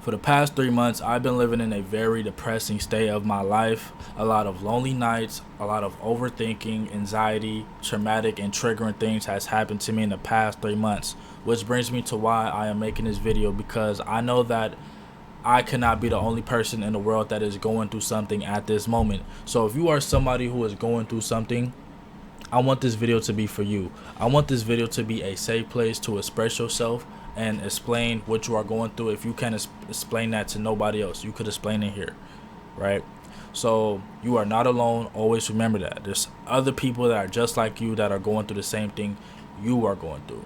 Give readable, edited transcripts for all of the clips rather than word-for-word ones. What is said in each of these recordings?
For the past 3 months, I've been living in a very depressing state of my life. A lot of lonely nights, a lot of overthinking, anxiety, traumatic and triggering things has happened to me in the past 3 months. Which brings me to why I am making this video, because I know that I cannot be the only person in the world that is going through something at this moment. So if you are somebody who is going through something, I want this video to be for you. I want this video to be a safe place to express yourself and explain what you are going through. If you can't explain that to nobody else, you could explain it here, right? So you are not alone. Always remember that. There's other people that are just like you that are going through the same thing you are going through.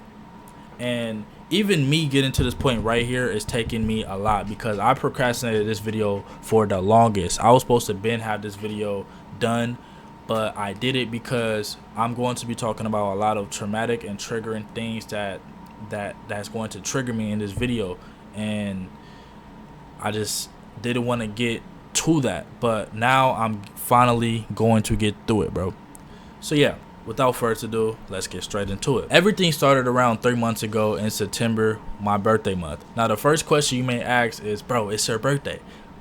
And even me getting to this point right here is taking me a lot, because I procrastinated this video for the longest. I was supposed to have this video done, but I did it because I'm going to be talking about a lot of traumatic and triggering things that's going to trigger me in this video, and I just didn't want to get to that, but now I'm finally going to get through it, bro. So yeah, without further ado, let's get straight into it. Everything started around 3 months ago in September, my birthday month. Now the first question you may ask is, bro, it's your birthday,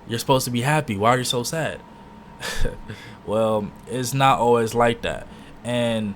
you're supposed to be happy, why are you so sad? Well, it's not always like that. And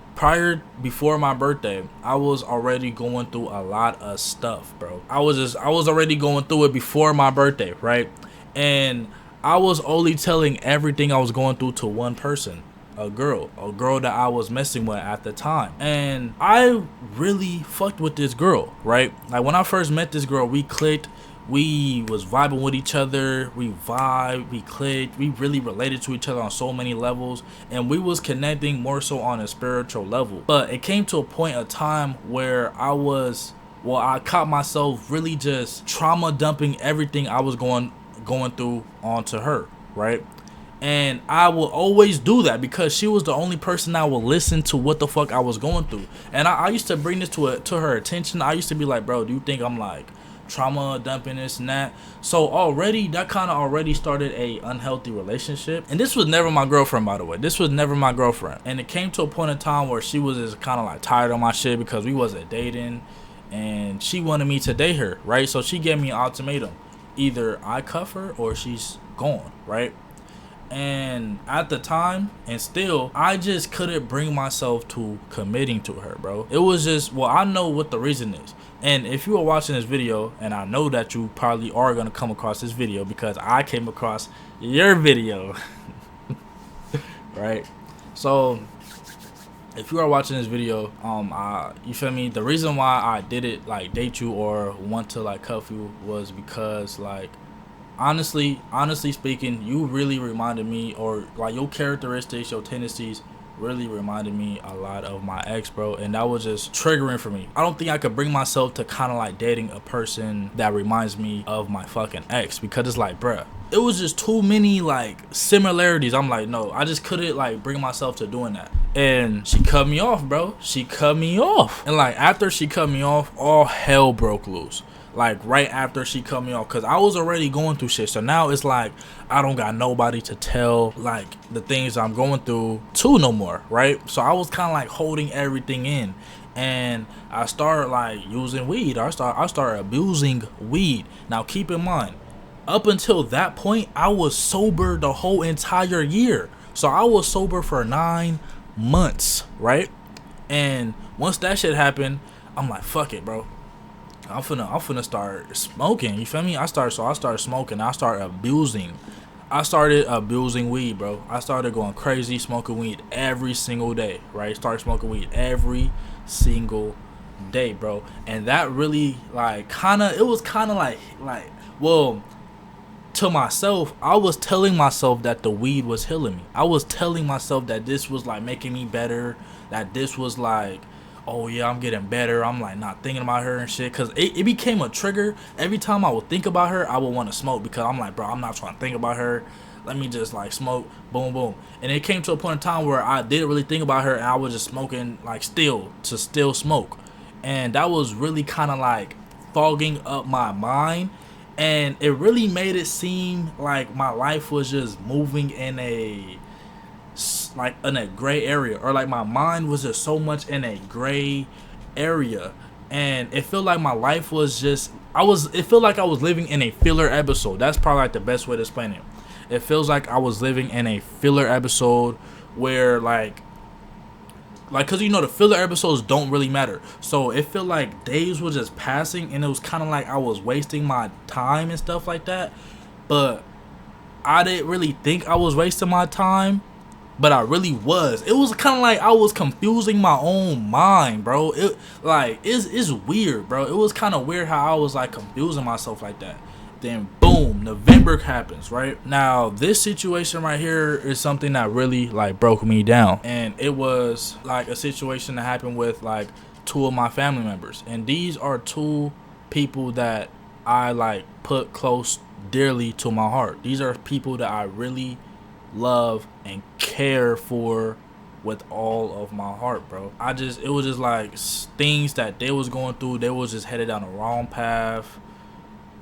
before my birthday, I was already going through a lot of stuff, bro. I was already going through it before my birthday, right? And I was only telling everything I was going through to one person, a girl that I was messing with at the time. And I really fucked with this girl, right? Like when I first met this girl, we clicked. We was vibing with each other, we clicked, we really related to each other on so many levels, and we was connecting more so on a spiritual level. But it came to a point of time where I caught myself really just trauma dumping everything I was going through onto her, right? And I will always do that because she was the only person that would listen to what the fuck I was going through. And I used to bring this to her attention. I used to be like, bro, do you think I'm like trauma dumping this and that? So already that kind of already started a unhealthy relationship. And this was never my girlfriend, by the way. This was never my girlfriend. And it came to a point in time where she was just kind of like tired of my shit because we wasn't dating, and she wanted me to date her, right? So she gave me an ultimatum: either I cuff her or she's gone, right? And at the time, and still, I just couldn't bring myself to committing to her, bro. It was just, well, I know what the reason is. And if you are watching this video, and I know that you probably are going to come across this video because I came across your video, right? So if you are watching this video, you feel me? The reason why I didn't like date you or want to like cuff you was because, like, honestly speaking, you really reminded me, or like your characteristics, your tendencies really reminded me a lot of my ex, bro. And that was just triggering for me. I don't think I could bring myself to kind of like dating a person that reminds me of my fucking ex, because it's like, bruh, it was just too many like similarities. I'm like, no, I just couldn't like bring myself to doing that. And she cut me off, bro. She cut me off. And like after she cut me off, all hell broke loose. Like right after she cut me off, because I was already going through shit. So now it's like I don't got nobody to tell like the things I'm going through to no more, right? So I was kind of like holding everything in, and I started like using weed. I started abusing weed. Now keep in mind, up until that point, I was sober the whole entire year. So I was sober for 9 months, right? And once that shit happened, I'm like, fuck it, bro. I'm finna start smoking. You feel me? I started smoking. I started abusing weed, bro. I started going crazy, smoking weed every single day, right? Started smoking weed every single day, bro. And that really like it was well, to myself, I was telling myself that the weed was healing me. I was telling myself that this was like making me better, that this was like, oh yeah, I'm getting better. I'm like not thinking about her and shit, because it became a trigger. Every time I would think about her, I would want to smoke, because I'm like, bro, I'm not trying to think about her. Let me just like smoke, boom, boom. And it came to a point in time where I didn't really think about her, and I was just smoking like still smoke. And that was really kind of like fogging up my mind. And it really made it seem like my life was just moving in a gray area, or like my mind was just so much in a gray area, and it felt like my life was just it felt like I was living in a filler episode. That's probably like the best way to explain it. It feels like I was living in a filler episode where cause the filler episodes don't really matter. So it felt like days were just passing and it was kind of like I was wasting my time and stuff like that. But I didn't really think I was wasting my time, but I really was. It was kind of like I was confusing my own mind, bro. It's weird, bro. It was kind of weird how I was like confusing myself like that. Then boom, November happens, right? Now this situation right here is something that really like broke me down, and it was like a situation that happened with like two of my family members, and these are two people that I like put close dearly to my heart. These are people that I really love and care for with all of my heart, bro. It was just like things that they was going through. They was just headed down the wrong path,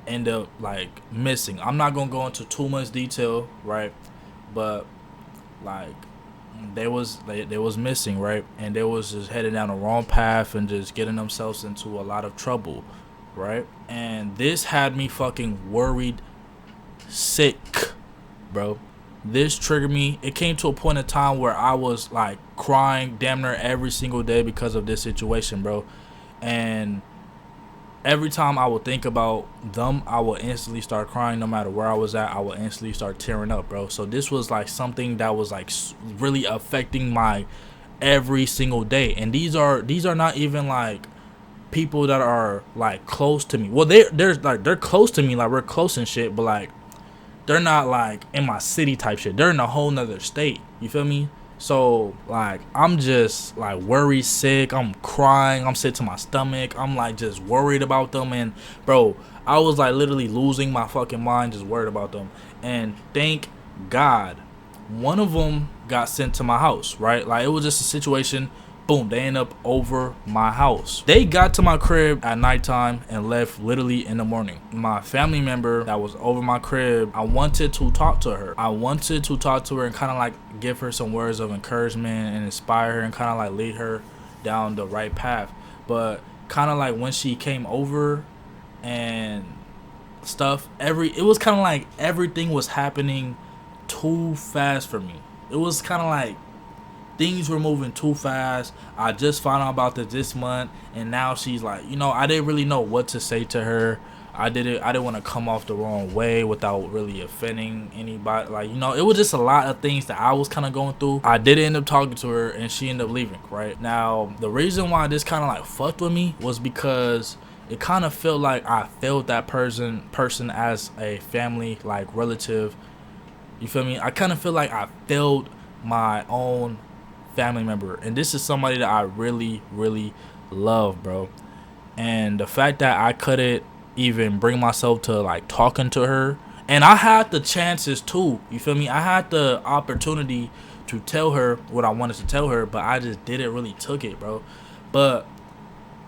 end up like missing. I'm not gonna go into too much detail, right? But like they was missing, right? And they was just headed down the wrong path and just getting themselves into a lot of trouble, right? And this had me fucking worried sick, bro. This triggered me. It came to a point in time where I was like crying damn near every single day because of this situation, bro. And every time I would think about them, I would instantly start crying. No matter where I was at, I would instantly start tearing up, bro. So this was like something that was like really affecting my every single day. And these are not even like people that are like close to me. Well, they're close to me, like we're close and shit, but like they're not like in my city type shit. They're in a whole nother state. You feel me? So like I'm just like worried sick. I'm crying. I'm sick to my stomach. I'm like just worried about them. And bro, I was like literally losing my fucking mind just worried about them. And thank God one of them got sent to my house, right? Like it was just a situation. Boom, they end up over my house. They got to my crib at nighttime and left literally in the morning. My family member that was over my crib, I wanted to talk to her. And kind of like give her some words of encouragement and inspire her and kind of like lead her down the right path. But kind of like when she came over and stuff, it was kind of like everything was happening too fast for me. It was kind of like things were moving too fast. I just found out about this month, and now she's like, I didn't really know what to say to her. I didn't want to come off the wrong way without really offending anybody. Like, it was just a lot of things that I was kind of going through. I did end up talking to her, and she ended up leaving, right? Now, the reason why this kind of like fucked with me was because it kind of felt like I failed that person as a family, like relative. You feel me? I kind of feel like I failed my own family member, and this is somebody that I really, really love, bro. And the fact that I couldn't even bring myself to like talking to her, and I had the chances too, you feel me? I had the opportunity to tell her what I wanted to tell her, but I just didn't really took it, bro. But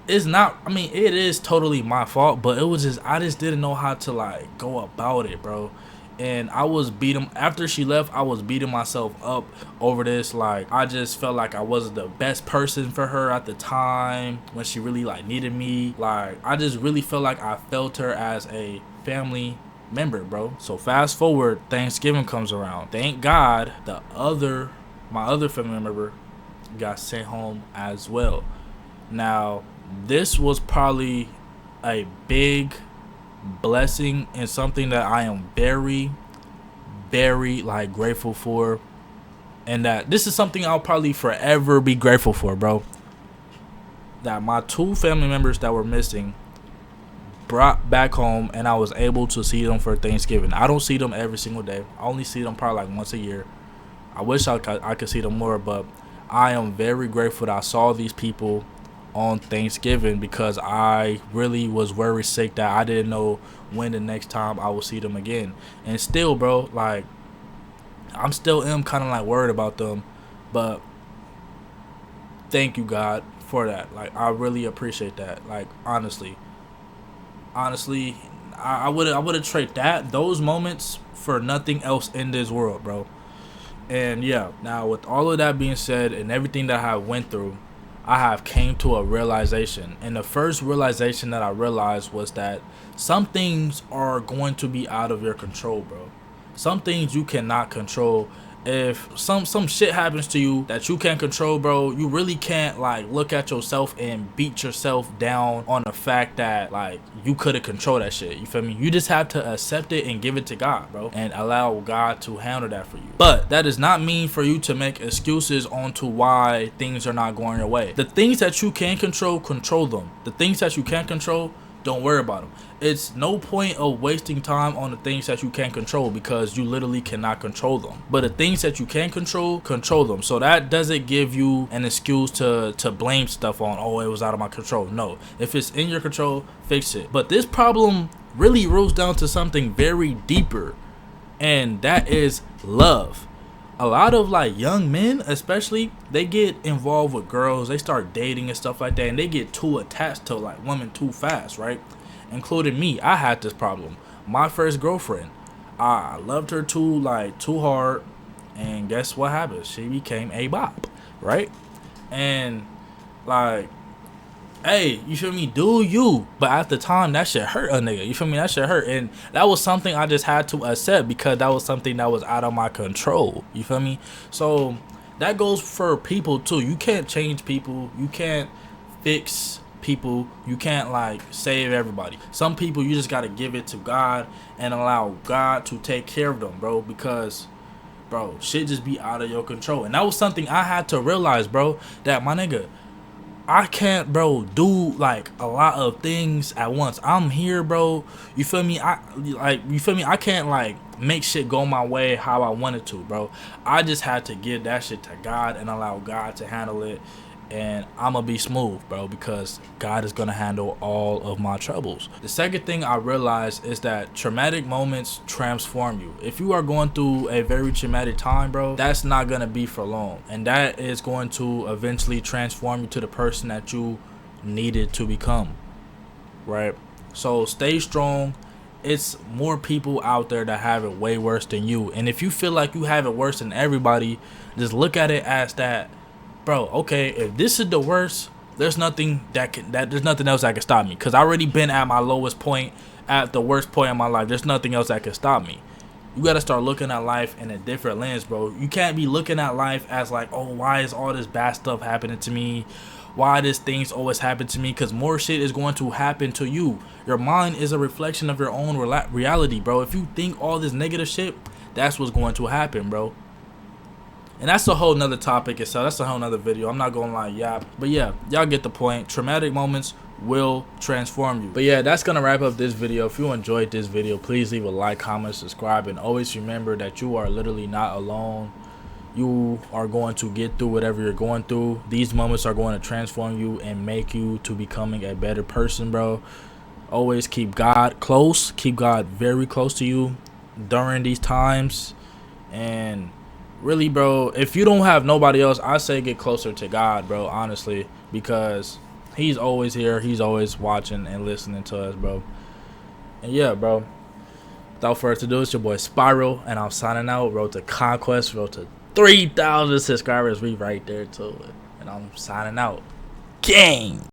it's not, it is totally my fault, but I just didn't know how to like go about it, bro. And I was after she left, I was beating myself up over this. Like, I just felt like I wasn't the best person for her at the time when she really like needed me. Like, I just really felt like I felt her as a family member, bro. So fast forward, Thanksgiving comes around. Thank God my other family member got sent home as well. Now, this was probably a big blessing and something that I am very, very like grateful for, and that this is something I'll probably forever be grateful for, bro. That my two family members that were missing brought back home, and I was able to see them for Thanksgiving. I don't see them every single day. I only see them probably like once a year. I wish I could see them more, but I am very grateful that I saw these people on Thanksgiving, because I really was very sick that I didn't know when the next time I will see them again. And still, bro, like I'm still kind of like worried about them, but thank you, God, for that. Like, I really appreciate that. Like, honestly, I would trade those moments for nothing else in this world, bro. And yeah, now with all of that being said and everything that I went through, I have came to a realization. And the first realization that I realized was that some things are going to be out of your control, bro. Some things you cannot control. If some shit happens to you that you can't control, bro, you really can't like look at yourself and beat yourself down on the fact that like you couldn't control that shit. You feel me? You just have to accept it and give it to God, bro, and allow God to handle that for you. But that does not mean for you to make excuses onto why things are not going your way. The things that you can control, control them. The things that you can't control, don't worry about them. It's no point of wasting time on the things that you can't control because you literally cannot control them. But the things that you can control, control them. So that doesn't give you an excuse to blame stuff on, oh, it was out of my control. No, if it's in your control, fix it. But this problem really rolls down to something very deeper, and that is love. A lot of like young men especially, they get involved with girls, they start dating and stuff like that, and they get too attached to like women too fast, right? Including me. I had this problem. My first girlfriend, I loved her too hard, and guess what happened? She became a bop, right? And like, hey, you feel me? Do you? But at the time, that shit hurt a nigga. You feel me? That shit hurt. And that was something I just had to accept because that was something that was out of my control. You feel me? So that goes for people too. You can't change people. You can't fix people. You can't like save everybody. Some people you just got to give it to God and allow God to take care of them, bro, because bro, shit just be out of your control. And that was something I had to realize, bro, that my nigga, I can't, bro, do like a lot of things at once. I'm here, bro. You feel me? I can't like make shit go my way how I wanted to, bro. I just had to give that shit to God and allow God to handle it. And I'm gonna be smooth, bro, because God is gonna handle all of my troubles. The second thing I realized is that traumatic moments transform you. If you are going through a very traumatic time, bro, that's not gonna be for long, and that is going to eventually transform you to the person that you needed to become, right? So stay strong. It's more people out there that have it way worse than you, and if you feel like you have it worse than everybody, just look at it as that, bro, okay, if this is the worst, there's nothing there's nothing else that can stop me, because I already been at my lowest point, at the worst point in my life. There's nothing else that can stop me. You got to start looking at life in a different lens, bro. You can't be looking at life as like, oh, why is all this bad stuff happening to me? Why does things always happen to me? Because more shit is going to happen to you. Your mind is a reflection of your own reality, bro. If you think all this negative shit, that's what's going to happen, bro. And that's a whole nother topic itself. That's a whole nother video. I'm not gonna lie, yeah. But yeah, y'all get the point. Traumatic moments will transform you. But yeah, that's gonna wrap up this video. If you enjoyed this video, please leave a like, comment, subscribe, and always remember that you are literally not alone. You are going to get through whatever you're going through. These moments are going to transform you and make you to becoming a better person, bro. Always keep God close. Keep God very close to you during these times. And really, bro, if you don't have nobody else, I say get closer to God, bro, honestly, because he's always here. He's always watching and listening to us, bro. And yeah, bro, without further ado, it's your boy Spiral, and I'm signing out. Road to Conquest, road to 3,000 subscribers. We right there to it, and I'm signing out. Gang.